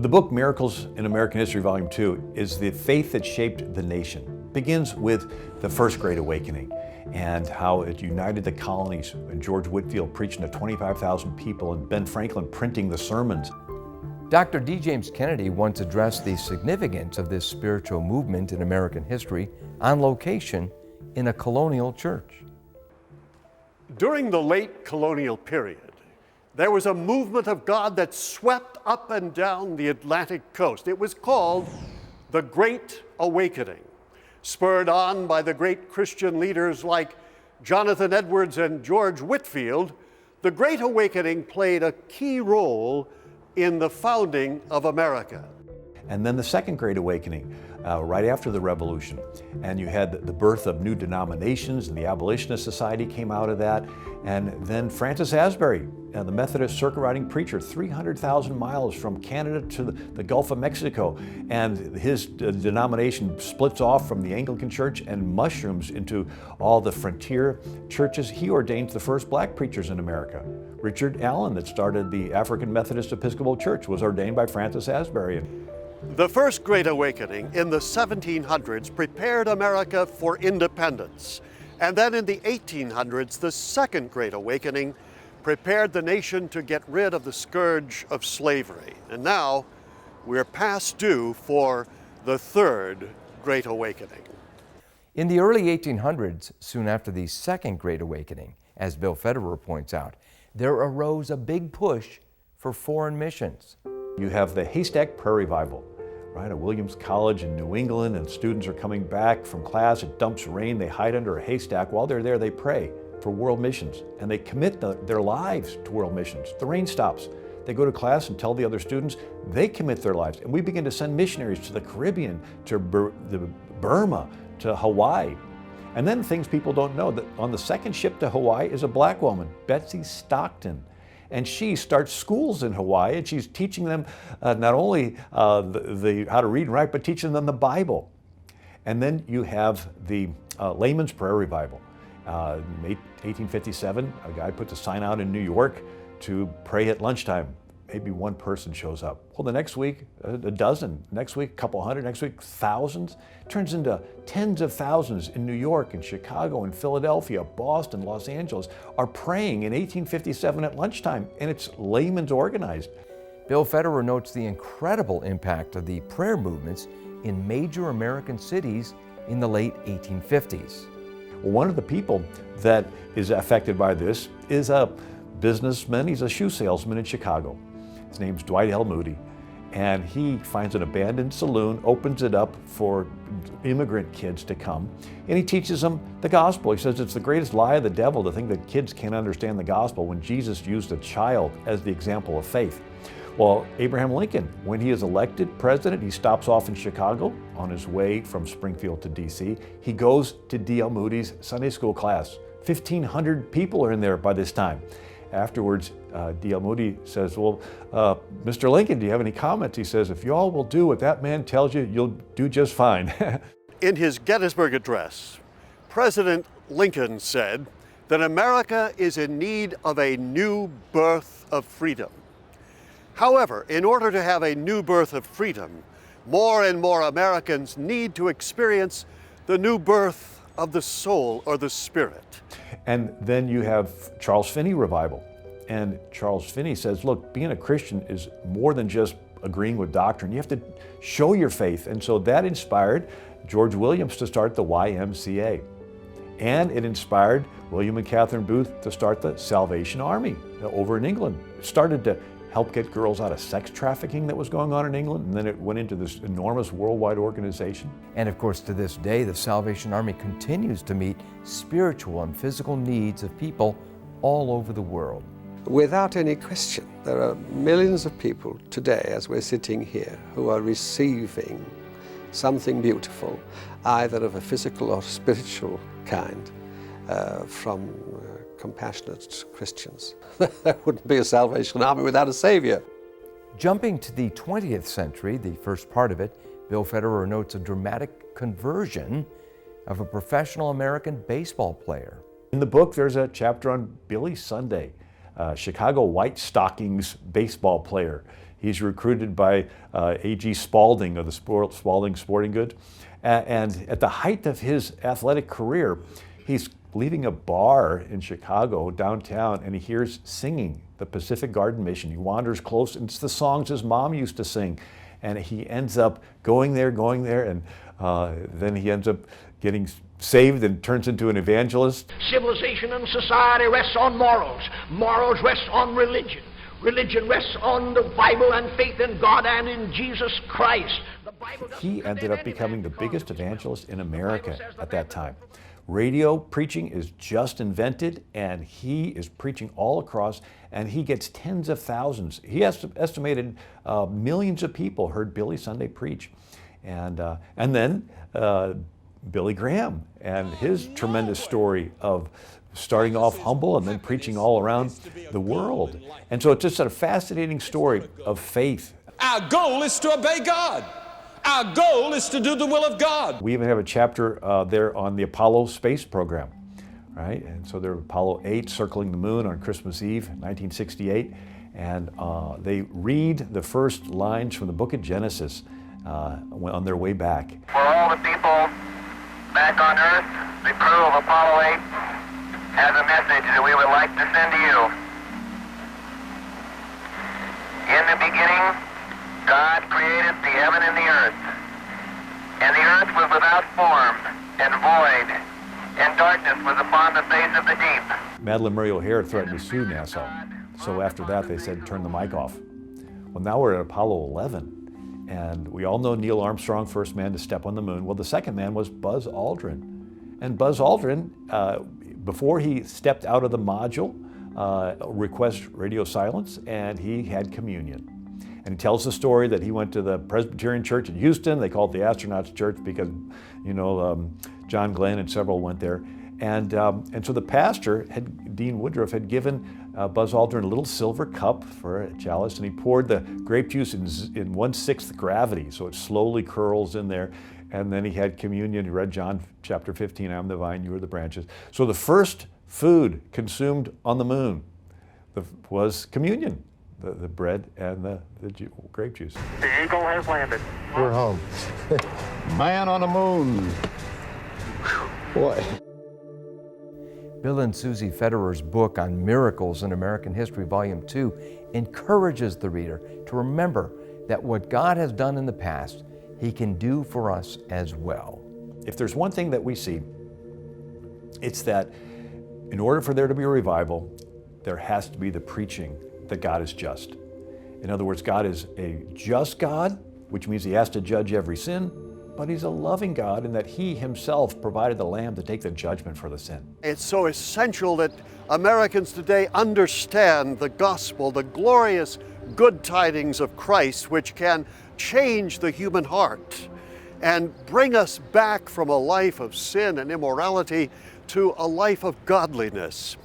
The book Miracles in American History, Volume 2, is the faith that shaped the nation. It begins with the First Great Awakening and how it united the colonies, and George Whitefield preaching to 25,000 people and Ben Franklin printing the sermons. Dr. D. James Kennedy once addressed the significance of this spiritual movement in American history on location in a colonial church. During the late colonial period, there was a movement of God that swept up and down the Atlantic coast. It was called the Great Awakening, spurred on by the great Christian leaders like Jonathan Edwards and George Whitefield. The Great Awakening played a key role in the founding of America. And then the Second Great Awakening, right after the Revolution. And you had the birth of new denominations, and the Abolitionist Society came out of that. And then Francis Asbury, the Methodist circuit riding preacher, 300,000 miles from Canada to the Gulf of Mexico. And his denomination splits off from the Anglican Church and mushrooms into all the frontier churches. He ordains the first black preachers in America. Richard Allen, that started the African Methodist Episcopal Church, was ordained by Francis Asbury. The First Great Awakening in the 1700s prepared America for independence. And then in the 1800s, the Second Great Awakening prepared the nation to get rid of the scourge of slavery. And now we're past due for the Third Great Awakening. In the early 1800s, soon after the Second Great Awakening, as Bill Federer points out, there arose a big push for foreign missions. You have the Haystack Prayer Revival, right, at Williams College in New England, and students are coming back from class, it dumps rain, they hide under a haystack. While they're there, they pray for world missions, and they commit their lives to world missions. The rain stops. They go to class and tell the other students, they commit their lives. And we begin to send missionaries to the Caribbean, to Burma, to Hawaii. And then things people don't know, that on the second ship to Hawaii is a black woman, Betsy Stockton. And she starts schools in Hawaii, and she's teaching them not only how to read and write, but teaching them the Bible. And then you have the Layman's Prayer Revival. In 1857, a guy puts a sign out in New York to pray at lunchtime. Maybe one person shows up. Well, the next week, a dozen. Next week, a couple hundred. Next week, thousands. It turns into tens of thousands in New York and Chicago and Philadelphia, Boston, Los Angeles are praying in 1857 at lunchtime, and it's layman's organized. Bill Federer notes the incredible impact of the prayer movements in major American cities in the late 1850s. One of the people that is affected by this is a businessman. He's a shoe salesman in Chicago. His name's Dwight L. Moody, and he finds an abandoned saloon, opens it up for immigrant kids to come, and he teaches them the gospel. He says it's the greatest lie of the devil to think that kids can't understand the gospel when Jesus used a child as the example of faith. Well, Abraham Lincoln, when he is elected president, he stops off in Chicago on his way from Springfield to D.C. He goes to D.L. Moody's Sunday school class. 1,500 people are in there by this time. Afterwards, D.L. Moody says, well, Mr. Lincoln, do you have any comments? He says, if you all will do what that man tells you, you'll do just fine. In his Gettysburg Address, President Lincoln said that America is in need of a new birth of freedom. However, in order to have a new birth of freedom, more and more Americans need to experience the new birth of the soul or the spirit. And then you have Charles Finney revival. And Charles Finney says, look, being a Christian is more than just agreeing with doctrine. You have to show your faith. And so that inspired George Williams to start the YMCA. And it inspired William and Catherine Booth to start the Salvation Army over in England. It started to help get girls out of sex trafficking that was going on in England, and then it went into this enormous worldwide organization. And of course, to this day, the Salvation Army continues to meet spiritual and physical needs of people all over the world. Without any question, there are millions of people today, as we're sitting here, who are receiving something beautiful, either of a physical or spiritual kind, from compassionate Christians. There wouldn't be a Salvation Army without a Savior. Jumping to the 20th century, the first part of it, Bill Federer notes a dramatic conversion of a professional American baseball player. In the book, there's a chapter on Billy Sunday, Chicago White Stockings baseball player. He's recruited by A.G. Spalding of the Spalding Sporting Goods. And at the height of his athletic career, he's leaving a bar in Chicago downtown, and he hears singing, the Pacific Garden Mission. He wanders close, and it's the songs his mom used to sing. And he ends up going there, and then he ends up getting saved and turns into an evangelist. Civilization and society rests on morals. Morals rest on religion. Religion rests on the Bible and faith in God and in Jesus Christ. The Bible He ended up becoming the biggest evangelist in America at that time. Radio preaching is just invented, and he is preaching all across, and he gets tens of thousands. He estimated millions of people heard Billy Sunday preach. And then Billy Graham and his tremendous story of starting off humble and then preaching all around the world. And so it's just a fascinating story of faith. Our goal is to obey God. Our goal is to do the will of God. We even have a chapter there on the Apollo space program, right? And so they're Apollo 8 circling the moon on Christmas Eve, 1968. And they read the first lines from the book of Genesis on their way back. For all the people back on Earth, the crew of Apollo 8 has a message that we would like to send to you. In the beginning, God created the heaven and the earth. And the earth was without form and void, and darkness was upon the face of the deep. Madalyn Murray O'Hair threatened to sue NASA. So after that, they said, turn the mic off. Well, now we're at Apollo 11. And we all know Neil Armstrong, first man to step on the moon. Well, the second man was Buzz Aldrin. And Buzz Aldrin, before he stepped out of the module, requests radio silence, and he had communion. And he tells the story that he went to the Presbyterian Church in Houston. They called it the Astronauts Church because, John Glenn and several went there. And so the pastor, Dean Woodruff, had given Buzz Aldrin a little silver cup for a chalice, and he poured the grape juice in 1/6 gravity, so it slowly curls in there. And then he had communion. He read John chapter 15, I am the vine, you are the branches. So the first food consumed on the moon was communion. The bread and the grape juice. The Eagle has landed. We're home. Man on the moon. Boy. Bill and Susie Federer's book on miracles in American history, Volume 2, encourages the reader to remember that what God has done in the past, He can do for us as well. If there's one thing that we see, it's that in order for there to be a revival, there has to be the preaching that God is just. In other words, God is a just God, which means He has to judge every sin, but He's a loving God in that He Himself provided the Lamb to take the judgment for the sin. It's so essential that Americans today understand the gospel, the glorious good tidings of Christ, which can change the human heart and bring us back from a life of sin and immorality to a life of godliness.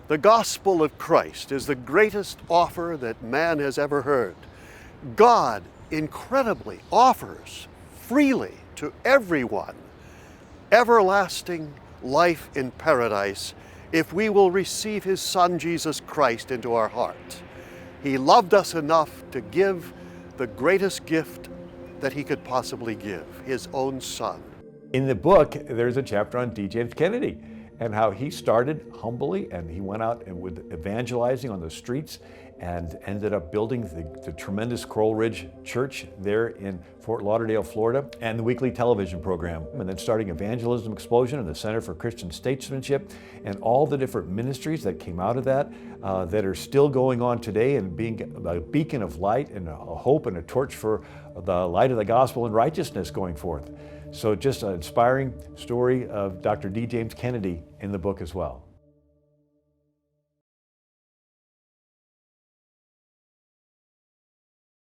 The gospel of Christ is the greatest offer that man has ever heard. God incredibly offers freely to everyone everlasting life in paradise if we will receive His Son Jesus Christ into our heart. He loved us enough to give the greatest gift that He could possibly give, His own Son. In the book, there's a chapter on D. James Kennedy and how he started humbly, and he went out and with evangelizing on the streets and ended up building the tremendous Coral Ridge Church there in Fort Lauderdale, Florida, and the weekly television program, and then starting Evangelism Explosion and the Center for Christian Statesmanship, and all the different ministries that came out of that that are still going on today and being a beacon of light and a hope and a torch for the light of the gospel and righteousness going forth. So just an inspiring story of Dr. D. James Kennedy in the book as well.